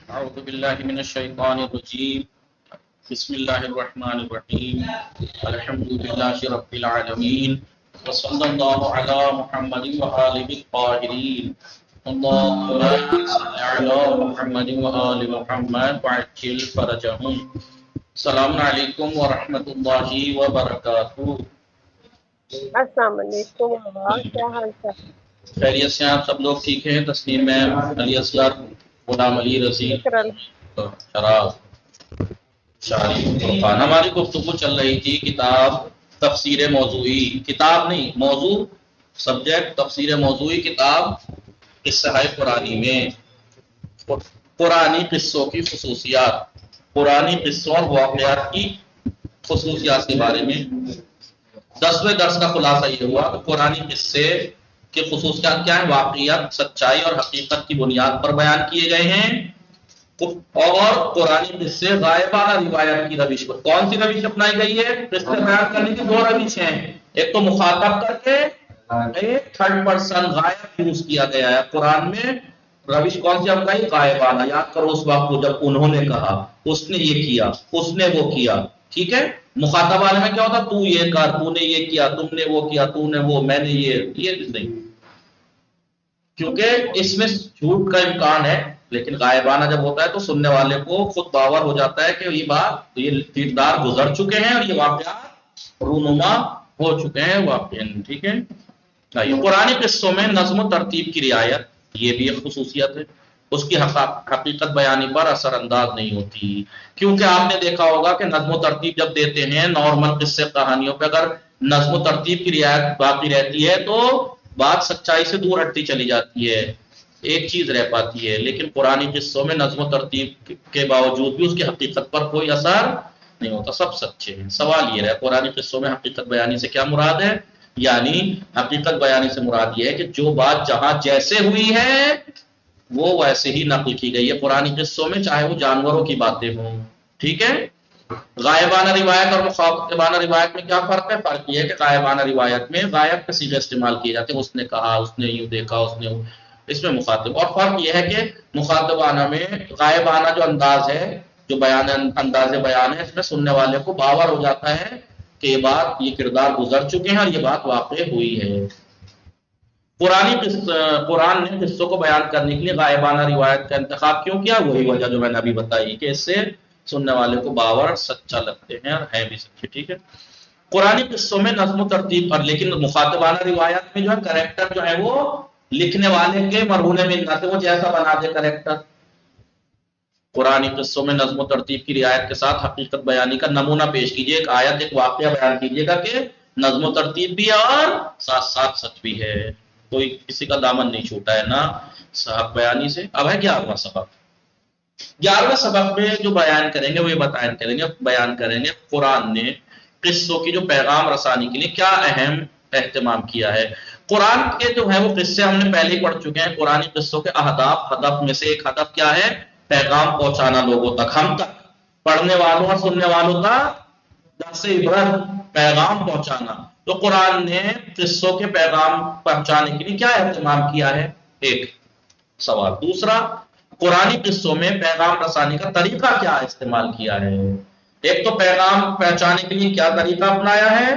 أعوذ بالله من الشيطان الرجيم بسم الله الرحمن الرحيم الحمد لله رب العالمين وصلى الله على محمد وآله الطاهرين اللهم صل على محمد وآل محمد وعجل فرجهم السلام علیکم ورحمۃ اللہ وبرکاتہ۔ السلام علیکم وبا، کیا حال چال؟ خیریت سے آپ سب لوگ ٹھیک ہیں؟ تسلیم میم، علی اصغر، غلام علی رضی، شکر اللہ۔ شراز شاری فرقان۔ ہماری گفتگو چل رہی تھی کتاب تفسیر موضوعی، کتاب نہیں موضوع، سبجیکٹ تفسیر موضوعی کتاب قصہ قرآنی میں قرآنی قصوں کی خصوصیات، قرآنی قصوں اور واقعات کی خصوصیات کے بارے میں 10ویں درس کا خلاصہ یہ ہوا کہ قرآنی قصے کی خصوصیات کیا ہیں؟ واقعیت، سچائی اور حقیقت کی بنیاد پر بیان کیے گئے ہیں، اور قرآنی قصے غائبانہ روایت کی روش پر۔ کون سی روش اپنائی گئی ہے؟ قصے بیان کرنے کی دو روش ہیں، ایک تو مخاطب کر کے، ایک تھرڈ پرسن غائب یوز کیا گیا ہے قرآن میں۔ روش کون سی اپنائی؟ غائبانہ۔ یاد کرو اس وقت کو جب انہوں نے کہا، اس نے یہ کیا، اس نے وہ کیا، ٹھیک ہے؟ مخاطب والے میں کیا ہوتا؟ تو یہ کر، تو نے یہ کیا، تم نے وہ کیا، تو نے وہ، میں نے یہ نہیں، کیونکہ اس میں جھوٹ کا امکان ہے۔ لیکن غائبانہ جب ہوتا ہے تو سننے والے کو خود باور ہو جاتا ہے کہ یہ بات، یہ کردار گزر چکے ہیں اور یہ واقعات رونما ہو چکے ہیں واقعی، ٹھیک ہے؟ قرآن قصوں میں نظم و ترتیب کی رعایت، یہ بھی ایک خصوصیت ہے، اس کی حقیقت بیانی پر اثر انداز نہیں ہوتی، کیونکہ آپ نے دیکھا ہوگا کہ نظم و ترتیب جب دیتے ہیں نارمل قصے کہانیوں پہ، اگر نظم و ترتیب کی رعایت باقی رہتی ہے تو بات سچائی سے دور ہٹتی چلی جاتی ہے، ایک چیز رہ پاتی ہے۔ لیکن قرآن قصوں میں نظم و ترتیب کے باوجود بھی اس کی حقیقت پر کوئی اثر نہیں ہوتا، سب سچے ہیں۔ سوال یہ ہے قرآن قصوں میں حقیقت بیانی سے کیا مراد ہے؟ یعنی حقیقت بیانی سے مراد یہ ہے کہ جو بات جہاں جیسے ہوئی ہے وہ ویسے ہی نقل کی گئی ہے قرآن قصوں میں، چاہے وہ جانوروں کی باتیں ہوں، ٹھیک ہے؟ غائبانہ روایت اور مخاطبانہ روایت میں کیا فرق ہے؟ فرق یہ ہے کہ غائبانہ روایت میں غائب کے صیغے استعمال کیے جاتے ہیں، اس نے کہا، اس نے یوں دیکھا، اس نے، اس میں مخاطب۔ اور فرق یہ ہے کہ مخاطبانہ میں غائبانہ جو انداز ہے، جو بیان انداز بیان ہے، اس میں سننے والے کو باور ہو جاتا ہے کہ یہ بات، یہ کردار گزر چکے ہیں اور یہ بات واقع ہوئی ہے۔ قرآن نے قصوں کو بیان کرنے کے لیے غائبانہ روایت کا انتخاب کیوں کیا؟ وہی وجہ جو میں نے ابھی بتائی کہ اس سے سننے والے کو باور سچا لگتے ہیں اور ہے بھی سچے، ٹھیک ہے؟ قرآن قصوں میں نظم و ترتیب پر، لیکن مخاطبانہ روایت میں جو ہے کریکٹر جو ہے وہ لکھنے والے کے مرہون منت ہے، وہ جیسا بنا دے کریکٹر۔ قرآن قصوں میں نظم و ترتیب کی رعایت کے ساتھ حقیقت بیانی کا نمونہ پیش کیجیے، ایک آیت، ایک واقعہ بیان کیجیے گا کہ نظم و ترتیب بھی ہے اور ساتھ ساتھ سچ بھی ہے، کوئی کسی کا دامن نہیں چھوٹا ہے نا صحب بیانی سے۔ اب ہے 11واں سبق۔ 11ویں سبق میں جو بیان کریں گے وہ یہ بیان کریں گے قرآن نے قصوں کی جو پیغام رسانی کے لیے کیا اہم اہتمام کیا ہے۔ قرآن کے جو ہے وہ قصے ہم نے پہلے ہی پڑھ چکے ہیں۔ قرآن قصوں کے اہداف، ہدف میں سے ایک ہدف کیا ہے؟ پیغام پہنچانا لوگوں تک، ہم تک، پڑھنے والوں اور سننے والوں کا درس عبرت، پیغام پہنچانا۔ تو قرآن نے قصوں کے پیغام پہنچانے کے لیے کیا اہتمام کیا ہے؟ ایک سوال۔ دوسرا، قرآن قصوں میں پیغام رسانی کا طریقہ کیا استعمال کیا ہے؟ ایک تو پیغام پہنچانے کے لیے کیا طریقہ اپنایا ہے،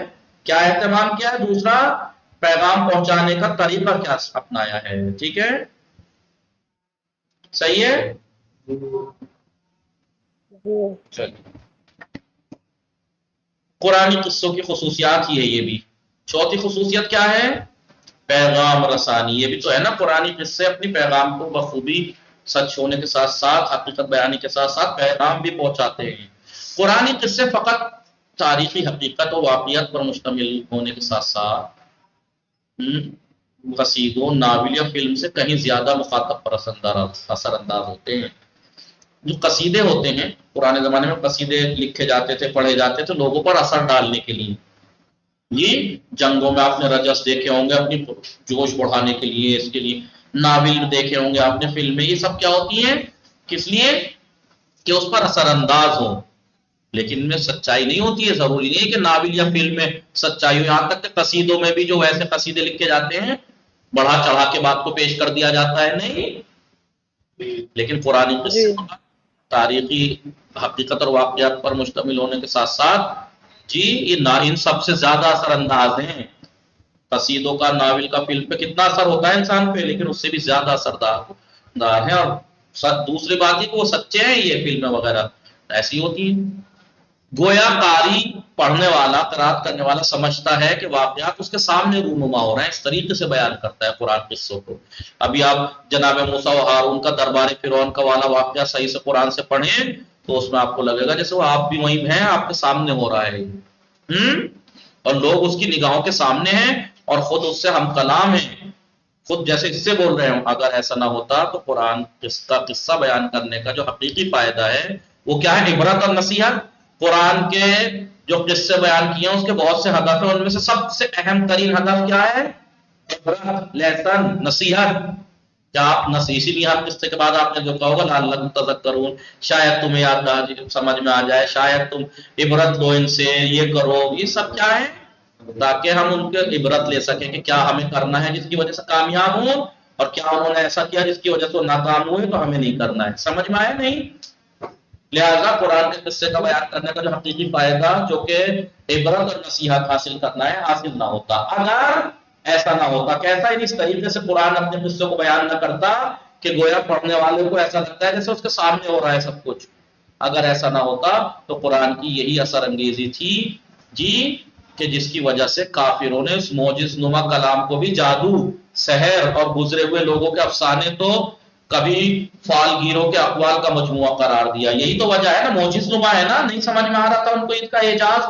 کیا اہتمام کیا ہے، دوسرا پیغام پہنچانے کا طریقہ کیا اپنایا ہے، ٹھیک ہے؟ صحیح ہے؟ چلیے، قرآن قصوں کی خصوصیات ہی ہے یہ بھی۔ چوتھی خصوصیت کیا ہے؟ پیغام رسانی۔ یہ بھی تو ہے نا، قرآن قصے اپنی پیغام کو بخوبی سچ ہونے کے ساتھ ساتھ، حقیقت بیانی کے ساتھ ساتھ پیغام بھی پہنچاتے ہیں۔ قرآن قصے فقط تاریخی حقیقت و واقعیت پر مشتمل ہونے کے ساتھ ساتھ قصیدوں، ناول یا فلم سے کہیں زیادہ مخاطب پر اثر انداز ہوتے ہیں۔ جو قصیدے ہوتے ہیں، پرانے زمانے میں قصیدے لکھے جاتے تھے، پڑھے جاتے تھے لوگوں پر اثر ڈالنے کے لیے۔ یہ جنگوں میں آپ نے رجس دیکھے ہوں گے اپنی جوش بڑھانے کے لیے، اس کے لیے ناول دیکھے ہوں گے آپ نے، فلمیں، یہ سب کیا ہوتی ہیں؟ کس لیے؟ کہ اس پر اثر انداز ہو۔ لیکن ان میں سچائی نہیں ہوتی ہے، ضروری نہیں ہے کہ ناول یا فلم میں سچائی ہو، یہاں تک کہ قصیدوں میں بھی جو ویسے قصیدے لکھے جاتے ہیں بڑھا چڑھا کے بات کو پیش کر دیا جاتا ہے، نہیں، لیکن قرآن جی قصے تاریخی حقیقت اور واقعات پر مشتمل ہونے کے ساتھ ساتھ جی یہ ان سب سے زیادہ اثر انداز ہیں. قصیدوں کا، ناول کا فلم پہ کتنا اثر ہوتا ہے انسان پہ، لیکن اس سے بھی زیادہ اثردار ہے. اور دوسری بات یہ کہ وہ سچے ہیں، یہ فلمیں وغیرہ ایسی ہوتی ہیں. گویا قاری پڑھنے والا، قرات کرنے والا سمجھتا ہے کہ واقعات اس کے سامنے رونما ہو رہے ہیں، اس طریقے سے بیان کرتا ہے قرآن قصوں کو. ابھی آپ جناب موسیٰ و ہارون کا دربار فرعون کا والا واقعہ صحیح سے قرآن سے پڑھیں تو اس میں آپ کو لگے گا جیسے وہ آپ بھی وہیں ہیں، آپ کے سامنے ہو رہا ہے. اور لوگ اس کی نگاہوں کے سامنے ہیں اور خود اس سے ہم کلام ہیں، خود جیسے اس سے بول رہے ہوں. اگر ایسا نہ ہوتا تو قرآن کا قصہ بیان کرنے کا جو حقیقی فائدہ ہے وہ کیا ہے؟ عبرت اور نصیحت. قرآن کے جو قصے بیان کیے ہیں اس کے بہت سے ہدف ہیں، ان میں سے سب سے اہم ترین ہدف کیا ہے؟ عبرت، لیسن، نصیحت. کیا آپ اسی لیے آپ قصے کے بعد آپ نے جو کہا ہوگا لعلکم تذکرون، شاید تمہیں یاد سمجھ میں آ جائے، شاید تم عبرت لو ان سے، یہ کرو. یہ سب کیا ہے؟ تاکہ ہم ان کے عبرت لے سکیں کہ کیا ہمیں کرنا ہے جس کی وجہ سے کامیاب ہوں، اور کیا انہوں نے ایسا کیا جس کی وجہ سے وہ ناکام ہوئے تو ہمیں نہیں کرنا ہے. سمجھ میں آیا نہیں؟ لہذا قرآن کے قصے کا بیان کرنے کا جو حقیقی فائدہ جو کہ عبرت اور نصیحت حاصل کرنا ہے، حاصل نہ ہوتا اگر ایسا نہ ہوتا. کیسا؟ اس طریقے سے قرآن اپنے قصے کو بیان نہ کرتا کہ گویا پڑھنے والے کو ایسا لگتا ہے جیسے اس کے سامنے ہو رہا ہے سب کچھ. اگر ایسا نہ ہوتا تو قرآن کی یہی اثر انگیزی تھی جی، کہ جس کی وجہ سے کافروں نے اس معجز نما کلام کو بھی جادو، سحر اور گزرے ہوئے لوگوں کے افسانے تو کبھی فالگیروں کے اقوال کا مجموعہ قرار دیا. یہی تو وجہ ہے نا، معجز نما ہے نا، نہیں سمجھ میں آ رہا تھا ان کو ان کا اعجاز،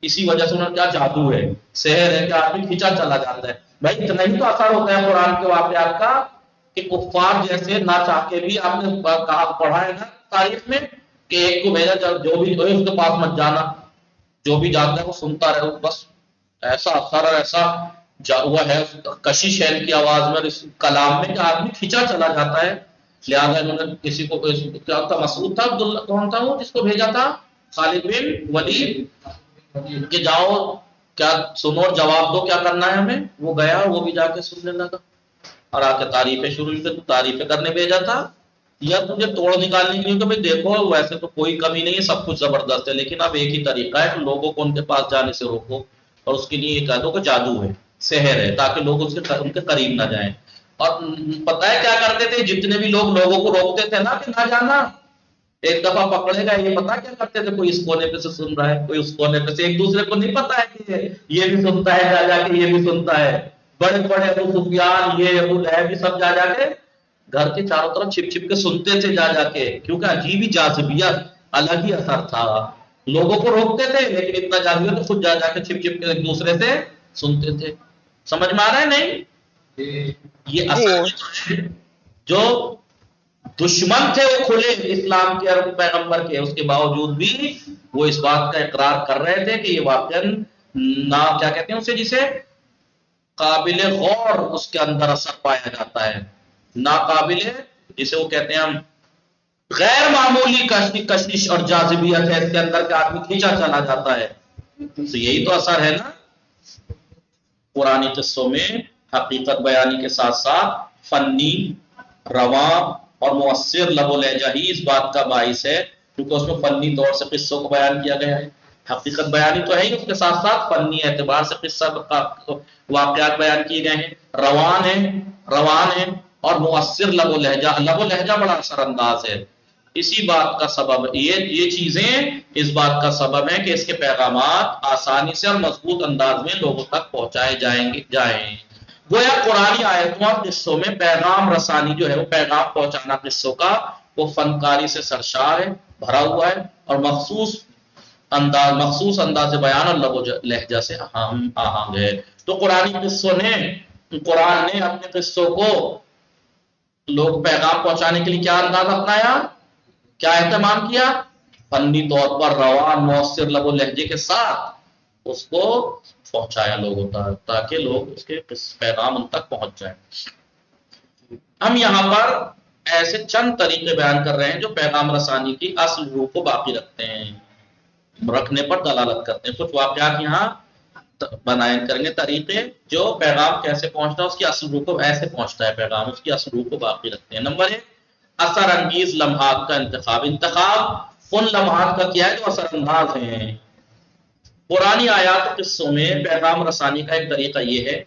اسی وجہ سے انہوں نے کیا جادو ہے، سحر ہے کہ آدمی کھینچا چلا جاتا ہے. بھائی اتنا ہی تو اثر ہوتا ہے قرآن کے واقعات کا کہ کفار جیسے نہ چاہ کے بھی، آپ نے کہا پڑھا ہے نا تاریخ میں کہ ایک کو بھیجا جو بھی اس کے پاس مت جانا، جو بھی جاتا ہے وہ سنتا رہے. بس ایسا اثر اور ایسا ہوا ہے کشش ہے ان کی آواز میں، اس کلام میں، کہ آدمی کھینچا چلا جاتا ہے. لہٰذا انہوں نے کسی کو کیا تھا، مسعود تھا، عبداللہ کون تھا وہ جس کو بھیجا تھا، خالد بن ولید، کہ جاؤ کیا سنو اور جواب دو کیا کرنا ہے ہمیں. وہ گیا، وہ بھی جا کے سننے لگا اور آ کے تعریفیں شروع کی. تو تعریفیں کرنے بھیجا تھا یا تجھے توڑ نکالنے کے لیے کہ بھائی دیکھو ویسے تو کوئی کمی نہیں ہے، سب کچھ زبردست ہے، لیکن اب ایک ہی طریقہ ہے کہ لوگوں کو ان کے پاس جانے سے روکو اور اس کے لیے یہ کہہ دو کہ جادو ہے، سحر ہے، تاکہ لوگ ان کے قریب نہ جائیں. اور پتہ ہے کیا کرتے تھے جتنے بھی لوگ لوگوں کو روکتے تھے نا کہ نہ جانا، ایک دفعہ پکڑے گا یہ پتا کیا کرتے تھے، کوئی اس کونے پہ سے سن رہا ہے، کوئی اس کونے پہ سے، ایک دوسرے کو نہیں پتا ہے کہ یہ بھی سنتا ہے جا کے یہ بھی سنتا ہے. بڑے بڑے ابو سفیان، یہ ابو لہب، سب جا کے گھر کے چاروں طرف چھپ چھپ کے سنتے تھے جا کے، کیونکہ عجیب ہی جاذبیت، الگ ہی اثر تھا. لوگوں کو روکتے تھے لیکن اتنا جاذبیت تو خود جا کے چھپ چھپ کے ایک دوسرے سے سنتے تھے. سمجھ میں آ رہا ہے نہیں؟ یہ اثر جو دشمن تھے وہ کھلے اسلام کے اور پیغمبر کے، اس کے باوجود بھی وہ اس بات کا اقرار کر رہے تھے کہ یہ واقعاً نہ کیا کہتے ہیں اسے، جسے قابل غور اس کے اندر اثر پایا جاتا ہے، ناقابل، جسے وہ کہتے ہیں ہم غیر معمولی کشش اور جاذبیت ہے اس کے اندر کہ آدمی کھینچا چلا جاتا ہے. تو یہی تو اثر ہے نا پرانی قصوں میں، حقیقت بیانی کے ساتھ ساتھ فنی، رواں اور مؤثر لب و لہجہ ہی اس بات کا باعث ہے، کیونکہ اس میں فنی طور سے قصوں کو بیان کیا گیا ہے. حقیقت بیانی تو ہے ہی، اس کے ساتھ ساتھ فنی اعتبار سے قصہ واقعات بیان کیے گئے ہیں، روان ہیں اور مؤثر لب و لہجہ بڑا اثر انداز ہے. اسی بات کا سبب یہ چیزیں اس بات کا سبب ہے کہ اس کے پیغامات آسانی سے اور مضبوط انداز میں لوگوں تک پہنچائے جائیں. گویا قرآنی آیتوں اور قصوں میں پیغام رسانی جو ہے، وہ پیغام پہنچانا قصوں کا، وہ فنکاری سے سرشار ہے، بھرا ہوا ہے، اور مخصوص انداز بیان اور لب و لہجہ سے آہنگ ہے. تو قرآن نے اپنے قصوں کو لوگ پیغام پہنچانے کے لیے کیا انداز اپنایا، کیا اہتمام کیا؟ فنی طور پر روان، مؤثر لب و لہجے کے ساتھ اس کو پہنچایا لوگوں تک، تاکہ لوگ اس کے پیغام ان تک پہنچ جائیں. ہم یہاں پر ایسے چند طریقے بیان کر رہے ہیں جو پیغام رسانی کی اصل روح کو باقی رکھنے پر دلالت کرتے ہیں. کچھ واقعات یہاں بیان کریں گے، طریقے جو پیغام کیسے پہنچتا ہے، اس کی اصل روح کو ایسے پہنچتا ہے پیغام، اس کی اصل روح کو باقی رکھتے ہیں. نمبر 1، اثر انگیز لمحات کا انتخاب ان لمحات کا کیا ہے جو اثر انداز ہیں۔ پرانی آیات و قصوں میں پیغام رسانی کا ایک طریقہ یہ ہے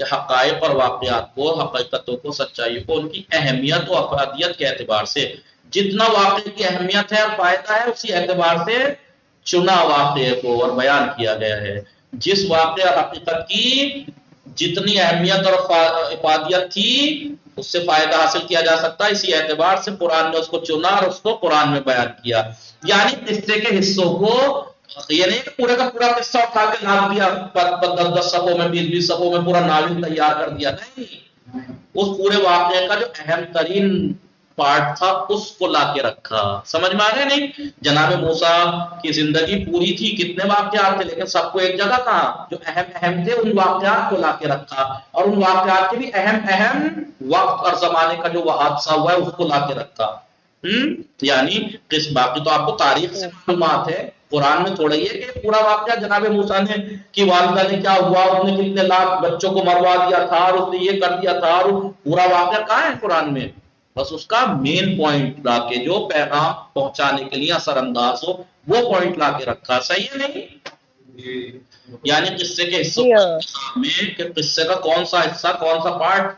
کہ حقائق اور واقعات کو، حقیقتوں کو، سچائی کو ان کی اہمیت و افادیت کے اعتبار سے، جتنا واقعے کی اہمیت ہے اور فائدہ ہے اسی اعتبار سے چنا واقعے کو اور بیان کیا گیا ہے۔ جس واقعہ اور حقیقت کی جتنی اہمیت اور افادیت تھی اس سے فائدہ حاصل کیا جا سکتا ہے، اسی اعتبار سے قرآن نے اس کو چنا اور اس کو قرآن میں بیان کیا۔ یعنی قصے کے حصوں کو یہ نہیں کہ پورے کا پورا قصہ اٹھا کے ناپ دیا، 10 صفوں میں 20 صفوں میں پورا ناول تیار کر دیا، نہیں، اس پورے واقعے کا جو اہم ترین پارٹ تھا اس کو لا کے رکھا۔ سمجھ میں آ رہے نہیں؟ جناب موسیٰ کی زندگی پوری تھی، کتنے واقعات تھے، لیکن سب کو ایک جگہ کہاں جو اہم تھے ان واقعات کو لا کے رکھا، اور ان واقعات کے بھی اہم وقت اور زمانے کا جو وہ حادثہ ہوا ہے اس کو لا کے رکھا۔ یعنی باقی تو آپ کو تاریخ سے معلومات ہے، قرآن میں تھوڑا ہی ہے کہ پورا واقعہ جناب موسیٰ نے کی والدہ نے کیا ہوا، اس نے کتنے لاکھ بچوں کو مروا دیا تھا اور اس نے یہ کر دیا تھا، اور پورا واقعہ کہاں ہے قرآن میں؟ بس اس کا مین پوائنٹ لا کے جو پیغام پہنچانے کے لیے اثر انداز ہو وہ پوائنٹ لا کے رکھا۔ صحیح ہے نہیں؟ یعنی قصے کے حصوں میں کہ قصے کا کون سا حصہ، کون سا پارٹ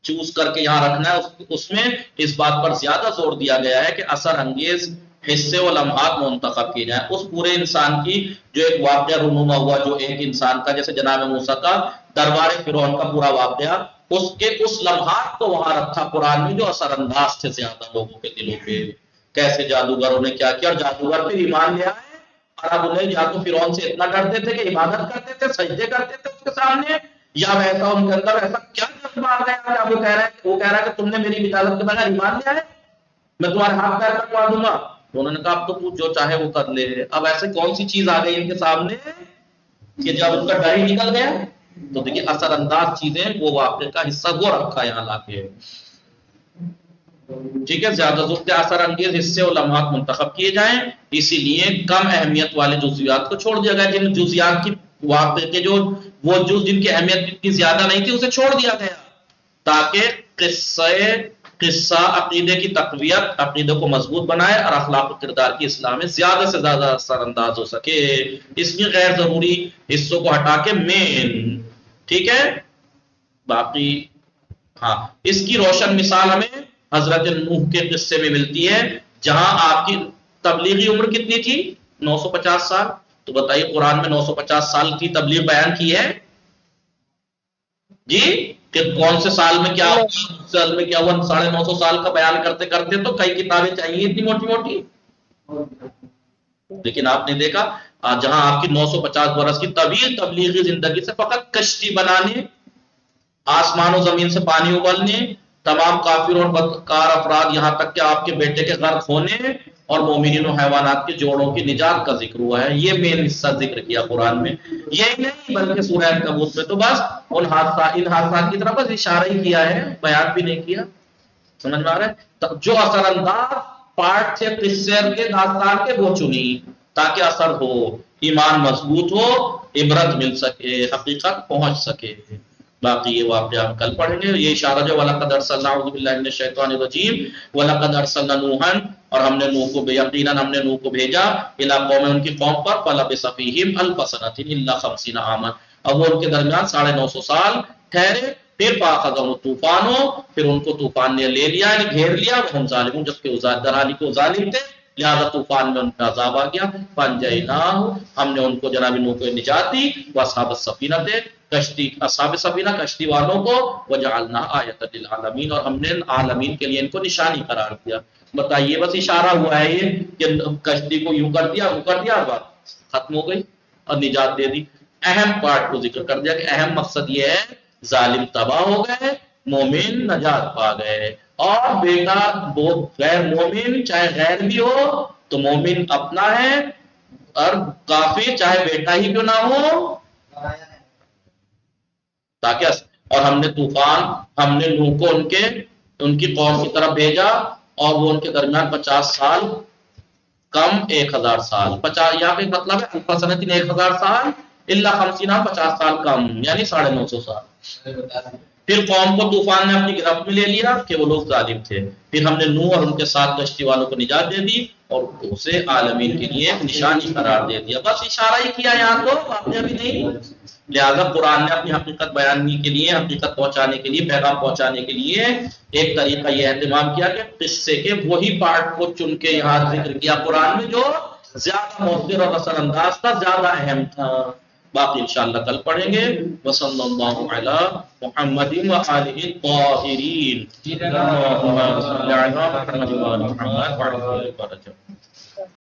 چوز کر کے یہاں رکھنا ہے، اس میں اس بات پر زیادہ زور دیا گیا ہے کہ اثر انگیز حصے و لمحات منتخب کیے جائیں۔ اس پورے انسان کی جو ایک واقعہ رونما ہوا، جو ایک انسان کا جیسے جناب موسیٰ کا دربار فرعون کا پورا واقعہ، اس لمحات کو وہاں رکھا قرآن میں جو اثر انداز تھے زیادہ لوگوں کے دلوں پہ، کیسے جادوگروں نے کیا کیا، اور جادوگر پہ ایمان لے آئے، اور اب انہیں یا تو فرعون سے اتنا ڈرتے تھے کہ عبادت کرتے تھے، سجدے کرتے تھے اس کے سامنے، یا ویسا ان کے اندر ایسا کیا جذبہ آ گیا کہ وہ کہہ رہا ہے کہ تم نے میری اجازت کے بغیر ایمان لے آئے، میں تمہارے ہاتھ پیر کٹوا دوں گا۔ تو انہوں نے کہا اب تو پوچھ جو چاہے وہ کر لے۔ اب ایسے کون سی چیز آ گئی ان کے سامنے کہ جب ان کا ڈر ہی نکل گیا؟ تو دیکھیے اثر انداز چیزیں وہ واقعے کا حصہ وہ رکھا یہاں لا کے، ٹھیک ہے۔ زیادہ زور سے اثر انگیز حصے اور لمحات منتخب کیے جائیں، اسی لیے کم اہمیت والے جزیات کو چھوڑ دیا گیا، جن جزیات کی واقعے کے جو وہ جز جن کی اہمیت اتنی زیادہ نہیں تھی اسے چھوڑ دیا گیا، تاکہ قصہ عقیدے کی تقویت، عقیدے کو مضبوط بنائے اور اخلاق و کردار کی اصلاح میں زیادہ سے زیادہ اثر انداز ہو سکے۔ اس میں غیر ضروری حصوں کو ہٹا کے مین، ٹھیک ہے۔ باقی ہاں اس کی روشن مثال ہمیں حضرت نوح کے قصے میں ملتی ہے، جہاں آپ کی تبلیغی عمر کتنی تھی؟ 950 سال۔ تو بتائیے قرآن میں 950 سال کی تبلیغ بیان کی ہے جی، کہ کون سے سال میں کیا ہوا، سال میں کیا ہوا، 950 سال کا بیان کرتے کرتے تو کئی کتابیں چاہیے اتنی موٹی موٹی، لیکن آپ نے دیکھا جہاں آپ کی 950 برس کی طویل تبلیغی زندگی سے فقط کشتی بنانے، آسمان و زمین سے پانی ابلنے، تمام کافر اور بدکار افراد یہاں تک کہ آپ کے بیٹے کے غرق ہونے اور مومنین و حیوانات کے جوڑوں کی نجات کا ذکر ہوا ہے۔ یہ مین حصہ ذکر کیا قرآن میں، یہی نہیں بلکہ سورہ عنکبوت میں تو بس ان حادثات کی طرف بس اشارہ ہی کیا ہے، بیان بھی نہیں کیا۔ سمجھ میں آ رہا ہے؟ جو اثر انداز پارٹ تھے قصے کے داستان کے وہ چنی تاکہ اثر ہو، ایمان مضبوط ہو، عبرت مل سکے، حقیقت پہنچ سکے۔ باقی یہ واقعہ ہم کل پڑھیں گے۔ یہ اشارہ جو وَلَقَدْ أَرْسَلْنَا أَعُوذُ بِاللَّهِ مِنَ الشَّيْطَانِ الرَّجِيمِ وَلَقَدْ أَرْسَلْنَا نُوحًا، اور ہم نے نوح کو یقیناً ہم نے نوح کو بھیجا إِلَىٰ قَوْمٍ ان کی قوم پر، فَلَبِثَ فِيهِمْ أَلْفَ سَنَةٍ إِلَّا 50 عاما، اب وہ ان کے درمیان 950 سال ٹھہرے، پھر فَأَخَذَهُمُ الطُّوفَانُ، پھر ان کو طوفان نے لے لیا، یعنی گھیر لیا، وَهُمْ ظَالِمُونَ، جبکہ درحالی کو ظالم تھے، لہذا طوفان میں ان کا عذاب آ گیا۔ فَأَنجَيْنَاهُ، ہم نے ان کو جناب نوح کو نجات دی، وَأَصْحَابَ السَّفِينَةِ، کشتی اصحاب سفینہ کشتی والوں کو، وَجَعَلْنَاهَا آیَةً لِلْعَالَمِينَ، اور ہم نے عالمین کے لیے ان کو نشانی قرار دیا۔ بتائیے بس اشارہ ہوا ہے یہ کہ کشتی کو یوں کر دیا، وہ کر دیا، بات ختم ہو گئی اور نجات دے دی۔ اہم پارٹ کو ذکر کر دیا کہ اہم مقصد یہ ہے ظالم تباہ ہو گئے، مومن نجات پا گئے، اور بیٹا وہ غیر مومن چاہے غیر بھی ہو تو مومن اپنا ہے، اور کافر چاہے بیٹا ہی کیوں نہ ہو تاکہ، اور ہم نے طوفان، ہم نے نوح کو ان کی قوم کی طرف بھیجا، اور وہ ان کے درمیان 50 سال کم 1000 سال، 50 یہاں پہ مطلب ہے الفا سنتین 1000 سال، الا 50 50 سال کم، یعنی 950 سال، پھر قوم کو طوفان نے اپنی گرفت میں لے لیا کہ وہ لوگ ظالم تھے، پھر ہم نے نوح اور ان کے ساتھ کشتی والوں کو نجات دے دی اور اسے عالمین کے لیے ایک نشانی قرار دے دیا۔ بس اشارہ ہی کیا یہاں تو، واقعہ بھی نہیں۔ لہذا قرآن نے اپنی حقیقت بیاننے کے لیے، حقیقت پہنچانے کے لیے، پیغام پہنچانے کے لیے ایک طریقہ یہ اہتمام کیا کہ قصے کے وہی پارٹ کو چن کے یہاں ذکر کیا قرآن میں جو زیادہ مؤثر اور اثر انداز تھا، زیادہ اہم تھا۔ باقی انشاءاللہ کل پڑھیں گے۔ وصلی اللہ علی محمد وآلہ الطاہرین۔ اللہم صل علی محمد وآل محمد وعلی آل محمد۔